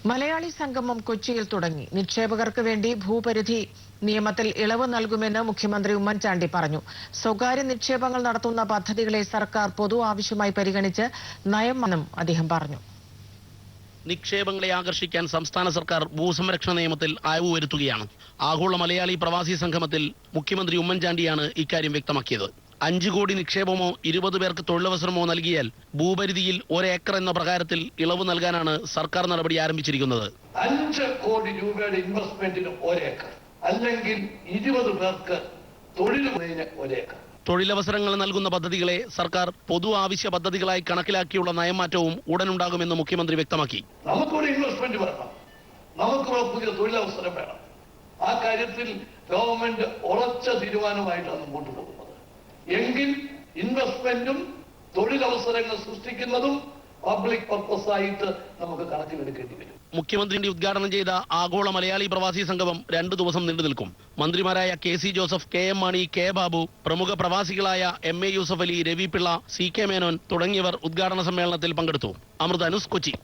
മലയാളി സംഗമം കൊച്ചിയിൽ തുടങ്ങി. നിക്ഷേപകർക്ക് വേണ്ടി ഭൂപരിധി നിയമത്തിൽ ഇളവ് നൽകുമെന്ന് മുഖ്യമന്ത്രി ഉമ്മൻചാണ്ടി പറഞ്ഞു. സ്വകാര്യ നിക്ഷേപങ്ങൾ നടത്തുന്ന പദ്ധതികളെ സർക്കാർ പൊതു ആവശ്യമായി പരിഗണിച്ച് നയമെന്നും അദ്ദേഹം പറഞ്ഞു. നിക്ഷേപങ്ങളെ ആകർഷിക്കാൻ സംസ്ഥാന സർക്കാർ ഭൂസംരക്ഷണ നിയമത്തിൽ അയവ് വരുത്തുകയാണ്. ആഗോള മലയാളി പ്രവാസി സംഗമത്തിൽ മുഖ്യമന്ത്രി ഉമ്മൻചാണ്ടിയാണ് ഇക്കാര്യം വ്യക്തമാക്കിയത്. 5 കോടി നിക്ഷേപമോ 20 പേർക്ക് തൊഴിലവസരമോ നൽകിയാൽ ഭൂപരിധിയിൽ 1 ഏക്കർ എന്ന പ്രകാരത്തിൽ ഇളവ് നൽകാനാണ് സർക്കാർ നടപടി ആരംഭിച്ചിരിക്കുന്നത്. 5 കോടി രൂപയുടെ ഇൻവെസ്റ്റ്മെന്റിന് 1 ഏക്കർ അല്ലെങ്കിൽ 20 പേർക്ക് തൊഴിലിന് 1 ഏക്കർ. തൊഴിലവസരങ്ങൾ നൽകുന്ന പദ്ധതികളെ സർക്കാർ പൊതു ആവശ്യ പദ്ധതികളായി കണക്കിലാക്കിയുള്ള നയമാറ്റവും ഉടനുണ്ടാകുമെന്ന് മുഖ്യമന്ത്രി വ്യക്തമാക്കി. നമുക്കൊരു ഇൻവെസ്റ്റ്മെന്റ് വേണം, നമുക്കുള്ള പുതിയ തൊഴിലവസരം വേണം. ആ കാര്യത്തിൽ ഗവൺമെന്റ് ഉറച്ച തീരുമാനമായിട്ടാണ് മുമ്പോട്ട് പോകുന്നത്. എങ്കിൽ ഇൻവെസ്റ്റ്മെന്റും തൊഴിലവസരങ്ങൾ സൃഷ്ടിക്കുന്നതും പബ്ലിക് പർപ്പസ് ആയിട്ട് നമുക്ക് കണക്കിലെടുക്കേണ്ടി വരും. മുഖ്യമന്ത്രി ഉദ്ഘാടനം ചെയ്ത ആഗോള മലയാളി പ്രവാസി സംഗമം 2 ദിവസം നീണ്ടു നിൽക്കും. മന്ത്രിമാരായ KC Joseph, KM Mani, K Babu, പ്രമുഖ പ്രവാസികളായ MA യൂസഫ് അലി, രവി പിള്ള, CK മേനോൻ തുടങ്ങിയവർ ഉദ്ഘാടന സമ്മേളനത്തിൽ പങ്കെടുത്തു. അമൃത ന്യൂസ്, കൊച്ചി.